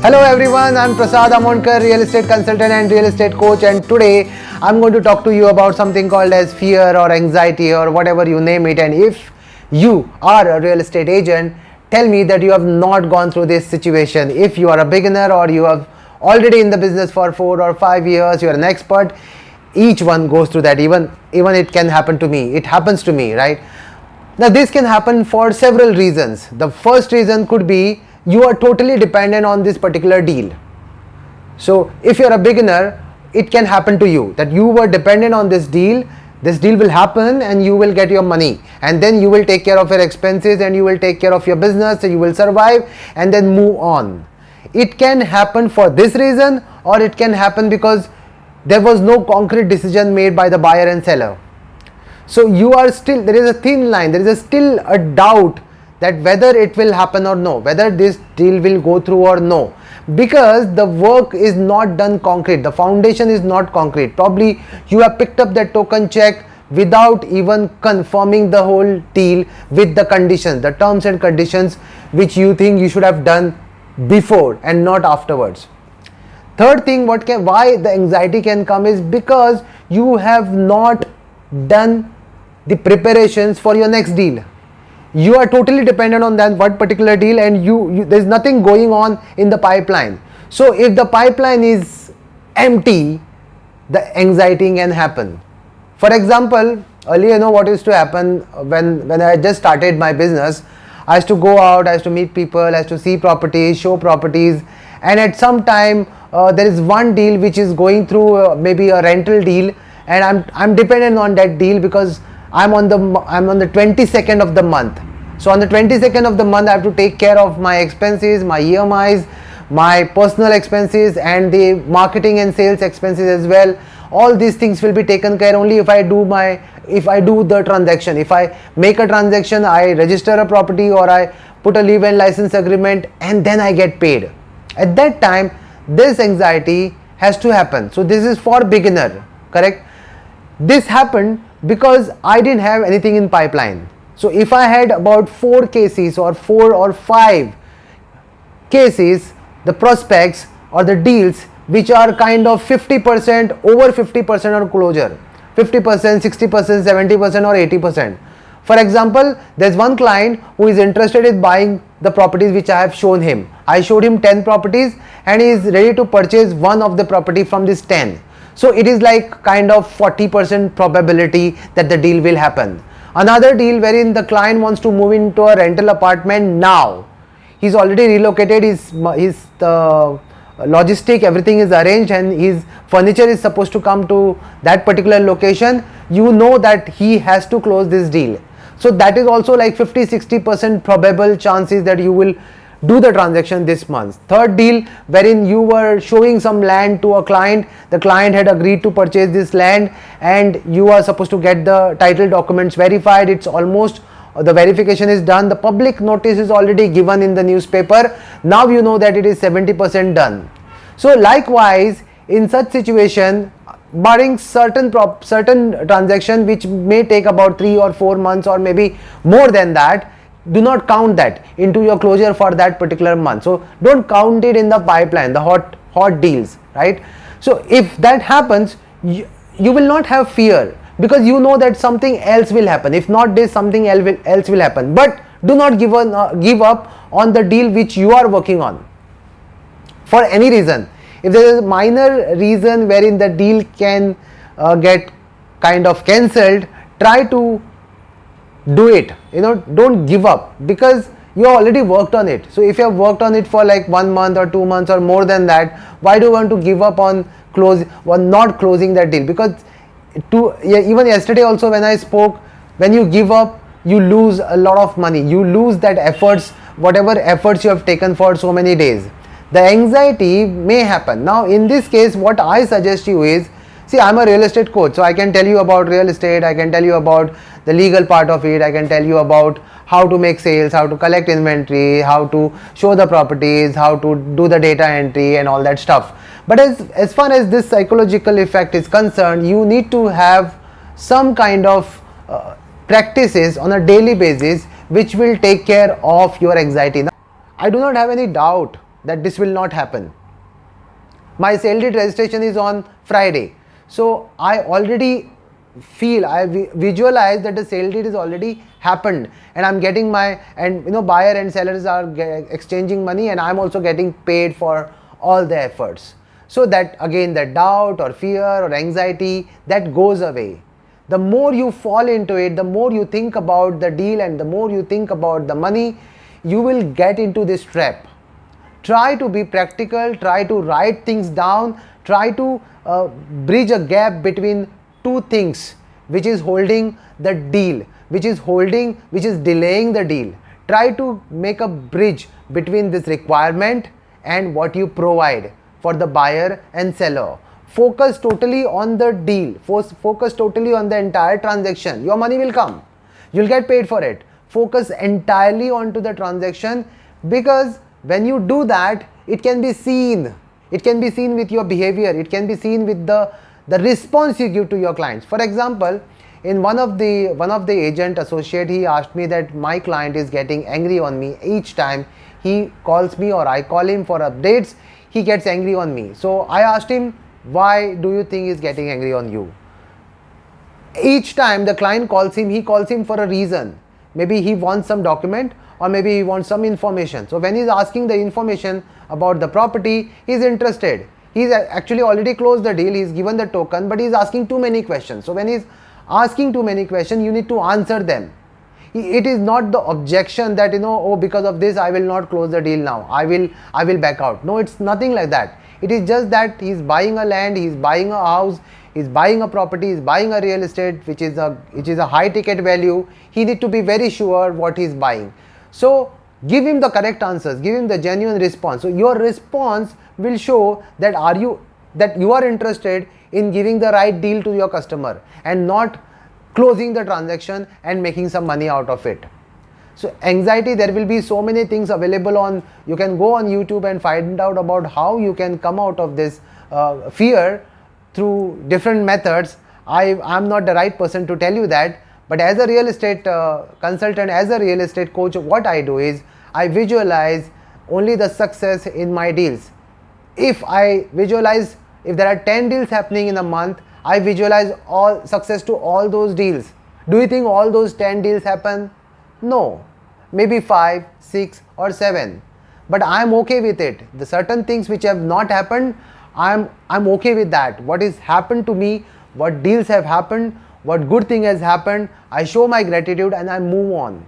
Hello everyone, I'm Prasad Amonkar, real estate consultant and real estate coach, and today I'm going to talk to you about something called as fear or anxiety or whatever you name it. And if you are a real estate agent, tell me that you have not gone through this situation. If you are a beginner or you have already in the business for 4 or 5 years, you are an expert, each one goes through that. Even it can happen to me. It happens to me, right? Now this can happen for several reasons. The first reason could be you are totally dependent on this particular deal. So if you're a beginner, it can happen to you that you were dependent on this deal will happen and you will get your money, and then you will take care of your expenses and you will take care of your business and you will survive and then move on. It can happen for this reason, or it can happen because there was no concrete decision made by the buyer and seller. So you are still, there is a thin line, there is still a doubt that whether it will happen or no, whether this deal will go through or no, because the work is not done concrete, the foundation is not concrete. Probably you have picked up that token check without even confirming the whole deal with the conditions, the terms and conditions which you think you should have done before and not afterwards. Third thing, why the anxiety can come is because you have not done the preparations for your next deal. You are totally dependent on that one particular deal, and there's nothing going on in the pipeline. So if the pipeline is empty, the anxiety can happen. For example, earlier, what used to happen when I just started my business, I used to go out, I used to meet people, I used to see properties, show properties, and at some time there is one deal which is going through maybe a rental deal, and I'm dependent on that deal because I'm on the 22nd of the month. So on the 22nd of the month, I have to take care of my expenses, my EMIs, my personal expenses, and the marketing and sales expenses as well. All these things will be taken care only if I do the transaction. If I make a transaction, I register a property or I put a leave and license agreement, and then I get paid. At that time, this anxiety has to happen. So this is for beginner, correct? This happened because I didn't have anything in pipeline. So if I had about 4 cases or 4 or 5 cases, the prospects or the deals which are kind of 50%, over 50% or closure, 50%, 60%, 70% or 80%. For example, there's one client who is interested in buying the properties which I have shown him. I showed him 10 properties and he is ready to purchase one of the property from this 10. So it is like kind of 40% probability that the deal will happen. Another deal wherein the client wants to move into a rental apartment now. He's already relocated, his logistic, everything is arranged, and his furniture is supposed to come to that particular location. You know that he has to close this deal. So that is also like 50-60% probable chances that you will do the transaction this month. Third deal wherein you were showing some land to a client, the client had agreed to purchase this land and you are supposed to get the title documents verified. It's almost, the verification is done, the public notice is already given in the newspaper. Now you know that it is 70% done. So likewise, in such situation, barring certain transaction which may take about 3 or 4 months or maybe more than that, do not count that into your closure for that particular month. So don't count it in the pipeline, the hot deals, right? So if that happens, you will not have fear because you know that something else will happen. If not this, something else will happen. But do not give up on the deal which you are working on for any reason. If there is a minor reason wherein the deal can get kind of cancelled, try to do it. Don't give up because you already worked on it. So if you have worked on it for like 1 month or 2 months or more than that, why do you want to give up on not closing that deal? Because even yesterday also when I spoke, when you give up, you lose a lot of money. You lose that efforts, whatever efforts you have taken for so many days. The anxiety may happen. Now in this case, what I suggest you is, see, I'm a real estate coach, so I can tell you about real estate, I can tell you about the legal part of it, I can tell you about how to make sales, how to collect inventory, how to show the properties, how to do the data entry and all that stuff. But as far as this psychological effect is concerned, you need to have some kind of practices on a daily basis which will take care of your anxiety. Now, I do not have any doubt that this will not happen. My sale deed registration is on Friday, so I already feel, I visualize that the sale deed is already happened, and I'm getting my, and buyer and sellers are exchanging money, and I'm also getting paid for all the efforts. So that again, the doubt or fear or anxiety, that goes away. The more you fall into it, the more you think about the deal and the more you think about the money, you will get into this trap. Try to be practical, try to write things down, try to bridge a gap between two things which is holding the deal, which is delaying the deal. Try to make a bridge between this requirement and what you provide for the buyer and seller. Focus totally on the deal, focus totally on the entire transaction. Your money will come, you'll get paid for it. Focus entirely onto the transaction, because when you do that, it can be seen. It can be seen with your behavior. It can be seen with the response you give to your clients. For example, in one of the agent associate, he asked me that my client is getting angry on me each time he calls me or I call him for updates. He gets angry on me. So I asked him, why do you think he's getting angry on you? Each time the client calls him, he calls him for a reason. Maybe he wants some document, or maybe he wants some information. So when he's asking the information about the property, he's interested. He's actually already closed the deal, he's given the token, but he's asking too many questions. So when he's asking too many questions, you need to answer them. It is not the objection that, oh, because of this I will not close the deal now, I will back out. No, it's nothing like that. It is just that he's buying a land, he's buying a house, he's buying a property, he's buying a real estate which is a high ticket value. He need to be very sure what he's buying. So give him the correct answers, give him the genuine response. So your response will show that you are interested in giving the right deal to your customer and not closing the transaction and making some money out of it. So anxiety, there will be so many things available on, you can go on YouTube and find out about how you can come out of this fear through different methods. I'm not the right person to tell you that, but as a real estate consultant, as a real estate coach, what I do is I visualize only the success in my deals. If I visualize, if there are 10 deals happening in a month, I visualize all success to all those deals. Do you think all those 10 deals happen? No, maybe 5, 6 or 7, but I'm okay with it. The certain things which have not happened, I'm okay with that. What is happened to me, what deals have happened, what good thing has happened, I show my gratitude and I move on.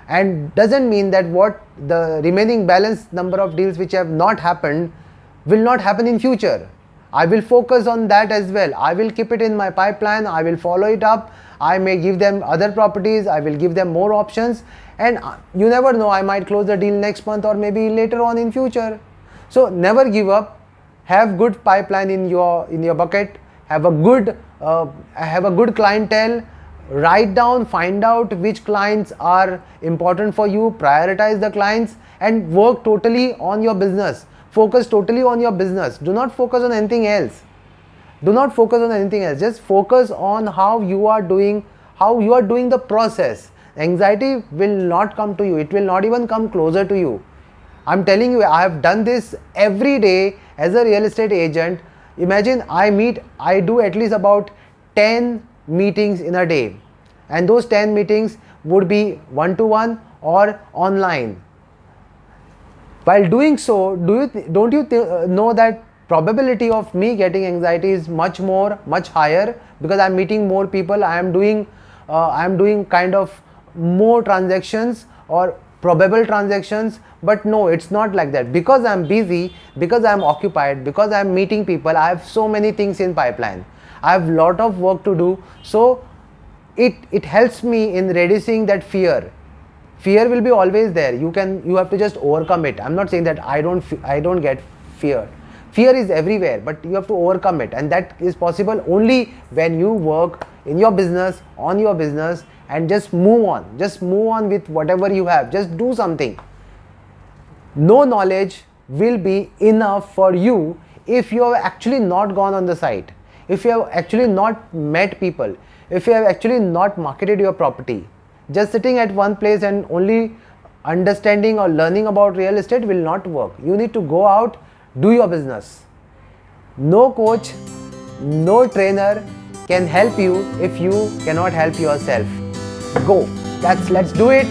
And doesn't mean that what the remaining balance number of deals which have not happened will not happen in future. I will focus on that as well. I will keep it in my pipeline, I will follow it up. I may give them other properties, I will give them more options, and you never know, I might close the deal next month or maybe later on in future. So never give up. Have good pipeline in your bucket. Have a good clientele. Write down, find out which clients are important for you, prioritize the clients and work totally on your business. Focus totally on your business. Do not focus on anything else. Do not focus on anything else. Just focus on how you are doing the process. Anxiety will not come to you. It will not even come closer to you. I'm telling you, I have done this every day as a real estate agent. Imagine I do at least about 10 meetings in a day, and those 10 meetings would be one-to-one or online. While doing so, don't you know that probability of me getting anxiety is much higher, because I'm meeting more people, I am doing kind of more transactions or probable transactions. But no, it's not like that. Because I'm busy, because I'm occupied, because I'm meeting people, I have so many things in pipeline, I have lot of work to do. So it helps me in reducing that fear. Fear will be always there. You have to just overcome it. I'm not saying that I don't get fear. Fear is everywhere, but you have to overcome it, and that is possible only when you work in your business, on your business, and just move on. Just move on with whatever you have. Just do something. No knowledge will be enough for you if you have actually not gone on the site, if you have actually not met people, if you have actually not marketed your property. Just sitting at one place and only understanding or learning about real estate will not work. You need to go out, do your business. No coach, no trainer can help you if you cannot help yourself. Go. Let's do it.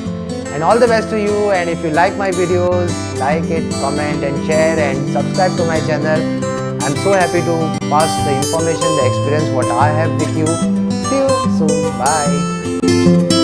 And all the best to you. And if you like my videos, like it, comment and share and subscribe to my channel. I'm so happy to pass the information, the experience what I have with you. See you soon. Bye.